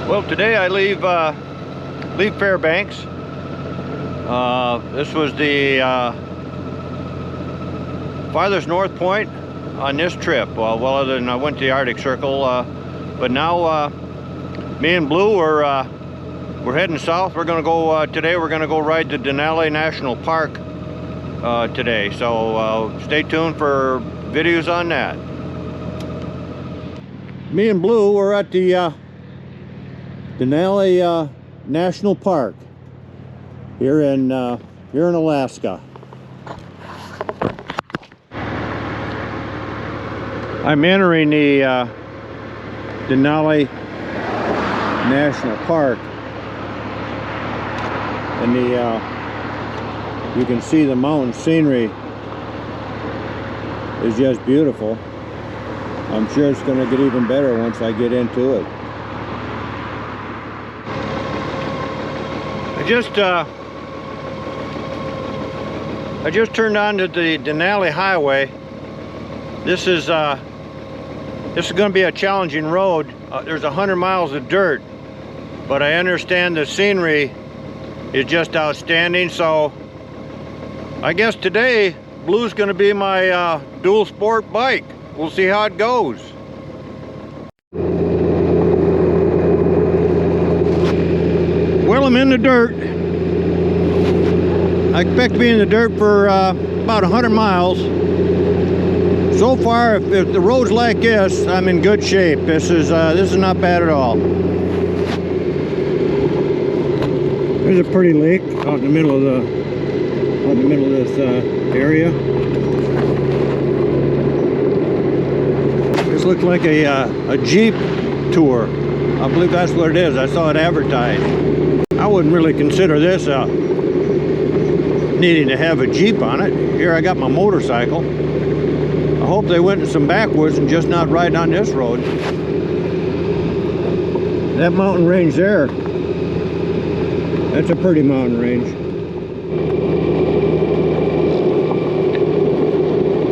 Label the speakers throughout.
Speaker 1: Well, today I leave Fairbanks. This was the farthest north point on this trip. Well, other than I went to the Arctic Circle, but now me and Blue we're heading south. We're gonna go today. We're gonna go ride the Denali National Park today. So stay tuned for videos on that. Me and Blue were at the Denali National Park here in Alaska. I'm entering the Denali National Park, and you can see the mountain scenery is just beautiful. I'm sure it's going to get even better once I get into it. I just turned onto the Denali Highway. This is going to be a challenging road. There's 100 miles of dirt, but I understand the scenery is just outstanding. So I guess today Blue's going to be my dual sport bike. We'll see how it goes. Well, I'm in the dirt. I expect to be in the dirt for about 100 miles. So far, if the road's like this, I'm in good shape. This is not bad at all. There's a pretty lake out in the middle of this area. This looks like a Jeep tour. I believe that's what it is. I saw it advertised. I wouldn't really consider this needing to have a Jeep on it. Here I got my motorcycle. I hope they went in some backwoods and just not riding on this road. That mountain range there, that's a pretty mountain range.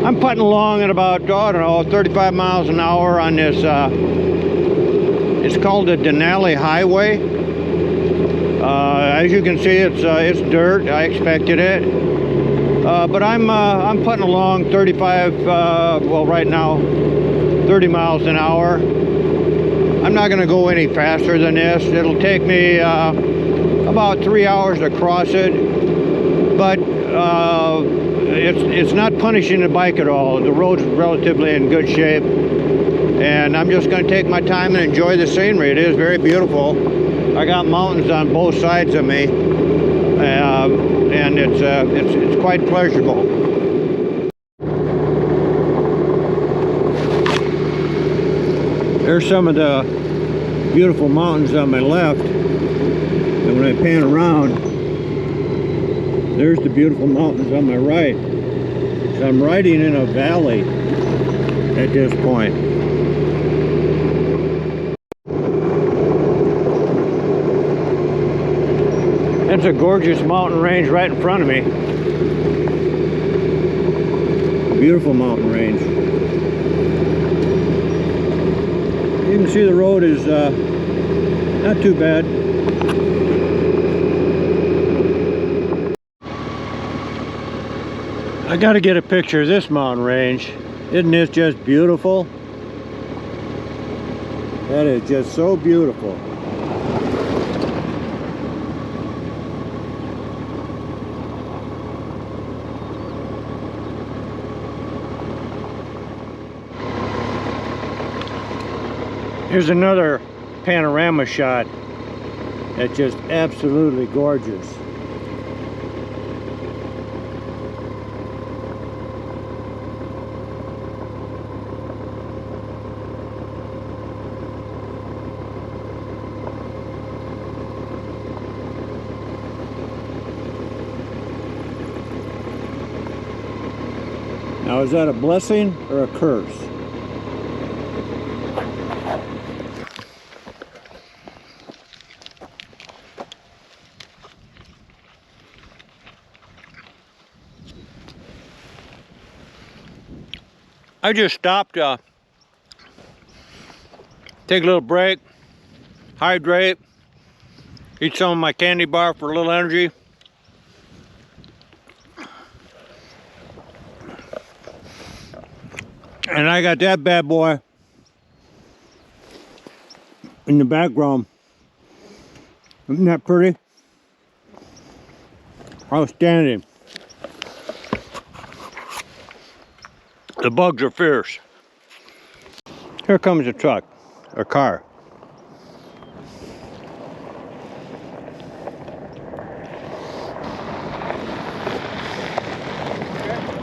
Speaker 1: I'm putting along at about, I don't know, 35 miles an hour on this, it's called the Denali Highway. As you can see, it's dirt. I expected it. But I'm putting along 35, well, right now, 30 miles an hour. I'm not going to go any faster than this. It'll take me about 3 hours to cross it, but it's not punishing the bike at all. The road's relatively in good shape, and I'm just going to take my time and enjoy the scenery. It is very beautiful. I got mountains on both sides of me, and it's quite pleasurable. There's some of the beautiful mountains on my left, and when I pan around, there's the beautiful mountains on my right. So I'm riding in a valley at this point. That's a gorgeous mountain range right in front of me. Beautiful mountain range. You can see the road is not too bad. I got to get a picture of this mountain range. Isn't this just beautiful? That is just so beautiful. Here's another panorama shot that's just absolutely gorgeous. Now, is that a blessing or a curse? I just stopped, take a little break, hydrate, eat some of my candy bar for a little energy. And I got that bad boy in the background. Isn't that pretty? Outstanding. The bugs are fierce. Here comes a truck, a car.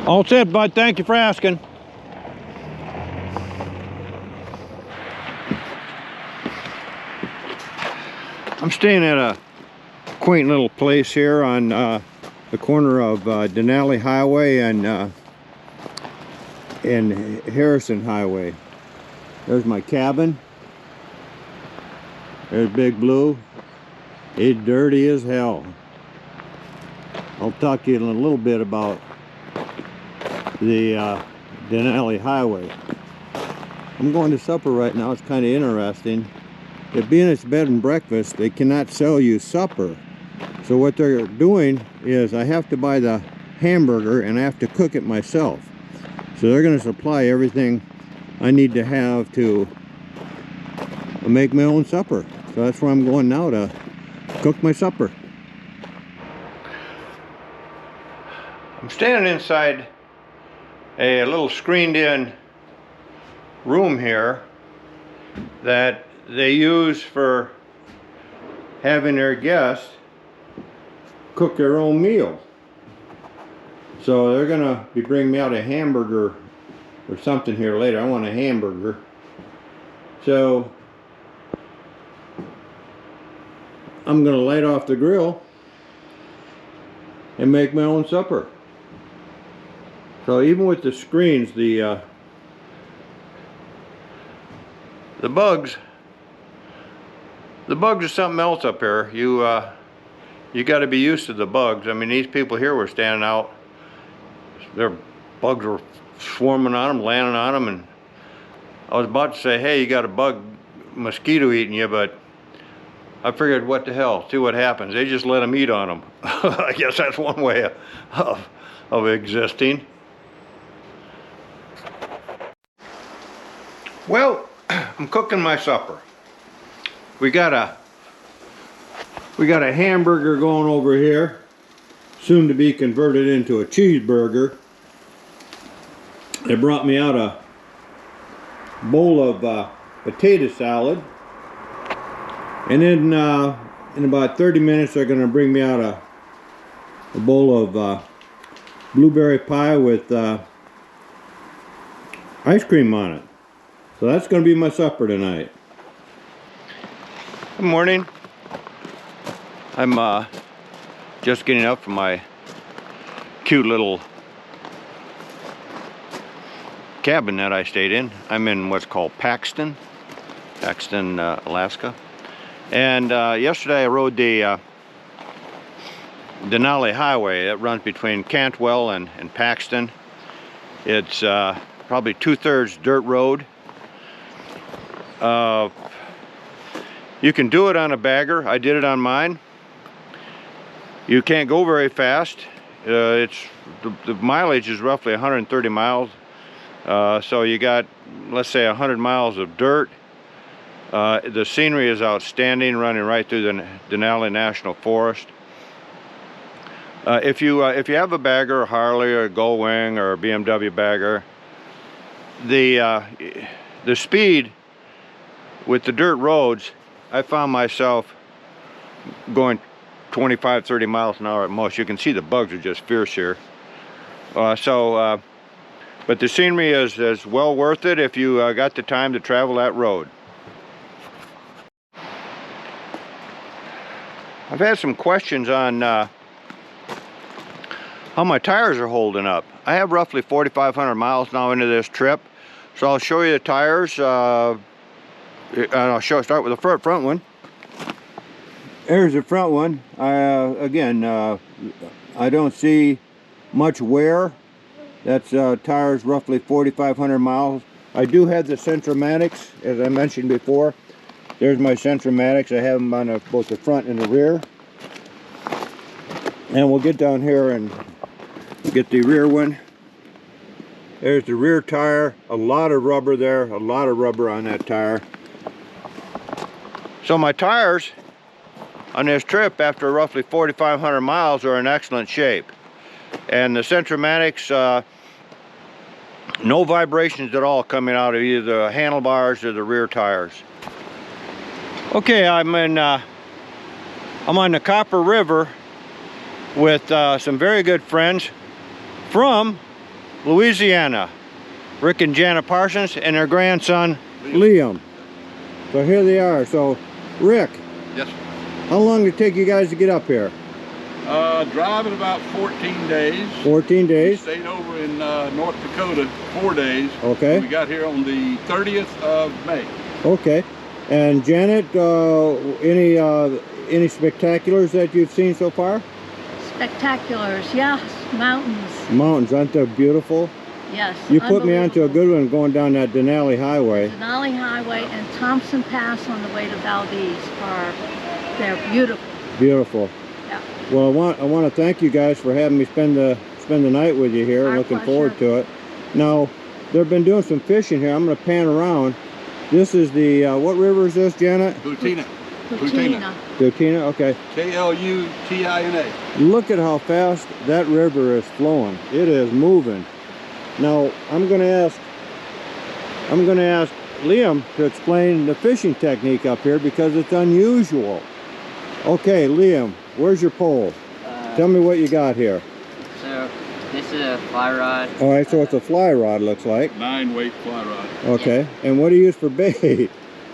Speaker 1: All set, bud. Thank you for asking. I'm staying at a quaint little place here on the corner of Denali Highway and Harrison Highway. There's my cabin. There's Big Blue. It's dirty as hell. I'll talk to you in a little bit about the Denali Highway. I'm going to supper right now. It's kind of interesting. It being it's bed and breakfast, they cannot sell you supper. So what they're doing is I have to buy the hamburger and I have to cook it myself. So they're going to supply everything I need to have to make my own supper. So that's where I'm going now, to cook my supper. I'm standing inside a little screened in room here that they use for having their guests cook their own meal. So they're gonna be bringing me out a hamburger or something here later. I want a hamburger. So I'm gonna light off the grill and make my own supper. So even with the screens, the bugs are something else up here. You got to be used to the bugs. I mean, these people here were standing out. Their bugs were swarming on them, landing on them, and I was about to say, hey, you got a mosquito eating you, but I figured, what the hell, see what happens. They just let them eat on them. I guess that's one way of existing. Well, I'm cooking my supper. We got a hamburger going over here, soon to be converted into a cheeseburger. They brought me out a bowl of potato salad, and then in about 30 minutes they're going to bring me out a bowl of blueberry pie with ice cream on it. So that's going to be my supper tonight. Good morning. I'm just getting up from my cute little cabin that I stayed in. I'm in what's called Paxson, Alaska. And yesterday I rode the Denali Highway that runs between Cantwell and Paxson. It's probably 2/3 dirt road. You can do it on a bagger. I did it on mine. You can't go very fast. The mileage is roughly 130 miles. So you got, let's say, 100 miles of dirt. The scenery is outstanding, running right through the Denali National Forest. If you have a bagger, a Harley or a Gullwing or a BMW bagger, the speed with the dirt roads, I found myself going 25-30 miles an hour at most. You can see the bugs are just fierce here. But the scenery is well worth it if you got the time to travel that road. I've had some questions on how my tires are holding up. I have roughly 4,500 miles now into this trip, so I'll show you the tires. And I'll start with the front one. There's the front one. Again, I don't see much wear. That's tires roughly 4,500 miles. I do have the Centromatics, as I mentioned before. There's my Centromatics. I have them on both the front and the rear. And we'll get down here and get the rear one. There's the rear tire. A lot of rubber there. A lot of rubber on that tire. So my tires on this trip, after roughly 4,500 miles, are in excellent shape. And the Centromatics, no vibrations at all coming out of either the handlebars or the rear tires. Okay, I'm on the Copper River with some very good friends from Louisiana, Rick and Janet Parsons and their grandson Liam. So here they are. So Rick,
Speaker 2: yes,
Speaker 1: how long did it take you guys to get up here?
Speaker 2: Driving about 14 days.
Speaker 1: 14 days.
Speaker 2: We stayed over in North Dakota 4 days.
Speaker 1: Okay.
Speaker 2: We got here on the 30th of May.
Speaker 1: Okay. And Janet, any spectaculars that you've seen so far?
Speaker 3: Spectaculars, yes. Mountains.
Speaker 1: Mountains, aren't they beautiful?
Speaker 3: Yes.
Speaker 1: You put me onto a good one going down that Denali Highway.
Speaker 3: Denali Highway and Thompson Pass on the way to Valdez they're beautiful.
Speaker 1: Beautiful.
Speaker 3: Yeah.
Speaker 1: Well, I want to thank you guys for having me spend the night with you here.
Speaker 3: Our
Speaker 1: Looking
Speaker 3: pleasure.
Speaker 1: forward to it. Now, they've been doing some fishing here. I'm going to pan around. This is the what river is this, Janet?
Speaker 2: Klutina.
Speaker 1: Klutina, okay.
Speaker 2: K-L-U-T-I-N-A.
Speaker 1: Look at how fast that river is flowing. It is moving. Now, I'm going to ask Liam to explain the fishing technique up here because it's unusual. Okay, Liam, where's your pole? Tell me what you got here.
Speaker 4: So, this is a fly rod.
Speaker 1: All right, so it's a fly rod, looks like.
Speaker 2: 9-weight fly rod.
Speaker 1: Okay,
Speaker 4: Yeah.
Speaker 1: And what do you use for bait?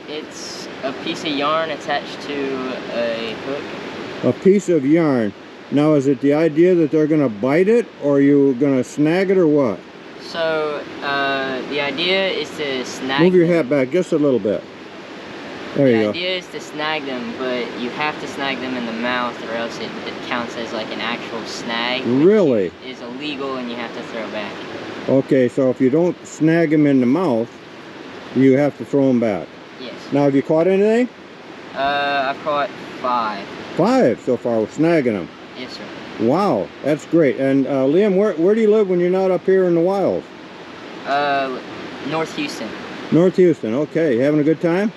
Speaker 4: It's a piece of yarn attached to a hook.
Speaker 1: A piece of yarn. Now, is it the idea that they're going to bite it, or are you going to snag it, or what?
Speaker 4: So, the idea is to snag
Speaker 1: Move your
Speaker 4: them.
Speaker 1: hat back just a little bit. There you
Speaker 4: The
Speaker 1: go.
Speaker 4: idea is to snag them, but you have to snag them in the mouth or else it counts as like an actual snag. Which
Speaker 1: Really?
Speaker 4: is illegal and you have to throw back.
Speaker 1: Okay, so if you don't snag them in the mouth, you have to throw them back.
Speaker 4: Yes.
Speaker 1: Now, have you caught anything?
Speaker 4: I've caught 5.
Speaker 1: 5 so far with snagging them.
Speaker 4: Yes, sir.
Speaker 1: Wow, that's great. And Liam, where do you live when you're not up here in the wilds?
Speaker 4: North Houston.
Speaker 1: North Houston, okay. Having a good time?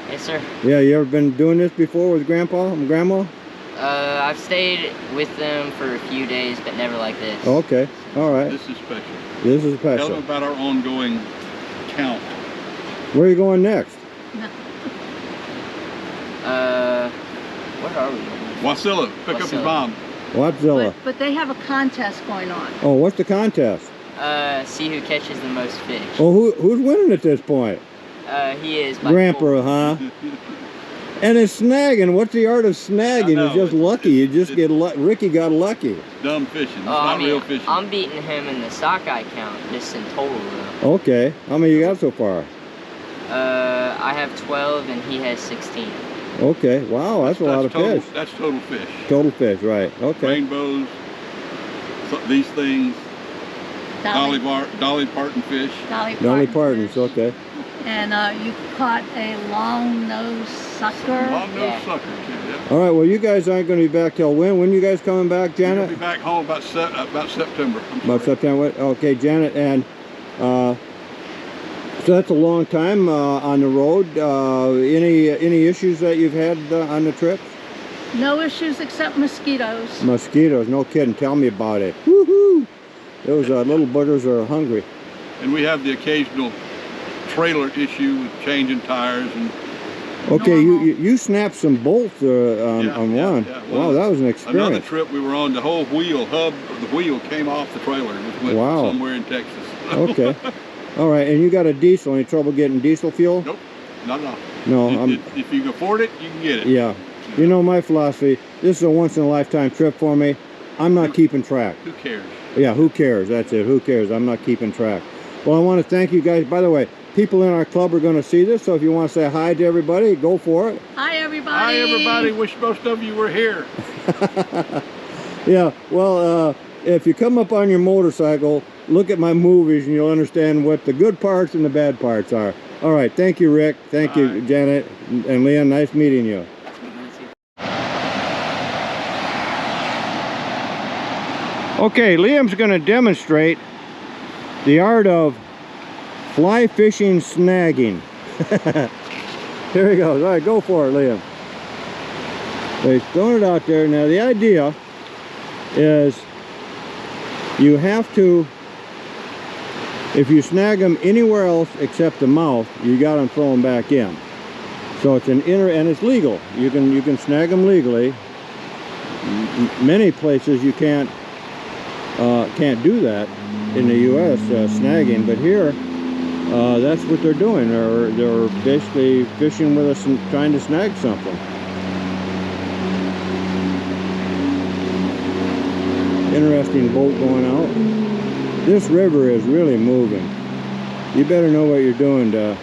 Speaker 4: Yes, sir.
Speaker 1: Yeah, you ever been doing this before with Grandpa and Grandma?
Speaker 4: I've stayed with them for a few days, but never like this.
Speaker 1: Okay, all right.
Speaker 2: This is special.
Speaker 1: This is
Speaker 2: Tell
Speaker 1: special.
Speaker 2: them about our ongoing count.
Speaker 1: Where are you going next?
Speaker 4: Where are we?
Speaker 2: Wasilla, pick up his
Speaker 4: Wasilla.
Speaker 2: mom.
Speaker 1: Watzilla.
Speaker 3: But they have a contest going on.
Speaker 1: Oh, what's the contest?
Speaker 4: See who catches the most fish.
Speaker 1: Oh, who's winning at this point?
Speaker 4: He is by
Speaker 1: Grandpa, huh? And it's snagging. What's the art of snagging?
Speaker 2: I know,
Speaker 1: It's just
Speaker 2: it's-
Speaker 1: lucky. You just
Speaker 2: it's-
Speaker 1: get Ricky got lucky.
Speaker 2: Dumb fishing. It's
Speaker 4: Oh,
Speaker 2: not real fishing.
Speaker 4: I'm beating him in the sockeye count, just in total though.
Speaker 1: Okay. How many you got so far?
Speaker 4: I have 12 and he has 16.
Speaker 1: Okay. Wow, that's a lot of
Speaker 2: total,
Speaker 1: fish.
Speaker 2: That's total fish.
Speaker 1: Total fish, right? Okay.
Speaker 2: Rainbows, these things, Dolly Parton fish.
Speaker 1: Dolly Partons.
Speaker 3: fish.
Speaker 1: Okay.
Speaker 3: And you caught a long-nosed sucker.
Speaker 2: Long-nosed
Speaker 4: Yeah.
Speaker 2: sucker, too, yeah.
Speaker 1: All right. Well, you guys aren't going to be back till when? When you guys coming back,
Speaker 2: We'll
Speaker 1: Janet?
Speaker 2: be back home about September. I'm
Speaker 1: About
Speaker 2: sorry.
Speaker 1: September. Okay, Janet, and so that's a long time on the road. Any issues that you've had on the trip?
Speaker 3: No issues except mosquitoes.
Speaker 1: Mosquitoes, no kidding. Tell me about it. Woohoo! Those little buggers are hungry.
Speaker 2: And we have the occasional trailer issue with changing tires and
Speaker 1: Okay,
Speaker 3: Normal.
Speaker 1: you snapped some bolts on
Speaker 2: Yeah,
Speaker 1: one.
Speaker 2: yeah.
Speaker 1: Wow, that was an
Speaker 2: another
Speaker 1: experience.
Speaker 2: trip we were on, the whole hub of the wheel came off the trailer and went
Speaker 1: Wow.
Speaker 2: somewhere in Texas.
Speaker 1: Okay. All right, and you got a diesel. Any trouble getting diesel fuel?
Speaker 2: Nope, not at all.
Speaker 1: No,
Speaker 2: If you can afford it, you can get it.
Speaker 1: yeah. You know my philosophy. This is a once-in-a-lifetime trip for me. I'm not keeping track.
Speaker 2: Who cares?
Speaker 1: Yeah, who cares? That's it. Who cares? I'm not keeping track. Well, I want to thank you guys. By the way, people in our club are going to see this, so if you want to say hi to everybody, go for it.
Speaker 3: Hi, everybody.
Speaker 2: Hi, everybody. Wish most of you were here.
Speaker 1: Yeah, well, if you come up on your motorcycle, look at my movies and you'll understand what the good parts and the bad parts are. All right, thank you, Rick. Thank you,
Speaker 2: right.
Speaker 1: Janet and Leon. Nice meeting you. Okay, Liam's going to demonstrate the art of fly fishing snagging. Here he goes. All right, go for it, Liam. So he's throwing it out there. Now the idea is you have to, if you snag them anywhere else except the mouth, you got to throw them back in. So it's an inner, and it's legal. You can snag them legally. Many places you can't do that in the U.S. Snagging, but here that's what they're doing. They're basically fishing with us and trying to snag something. Interesting boat going out. This river is really moving. You better know what you're doing to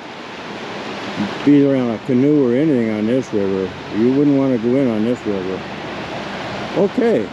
Speaker 1: be around a canoe or anything on this river. You wouldn't want to go in on this river. Okay.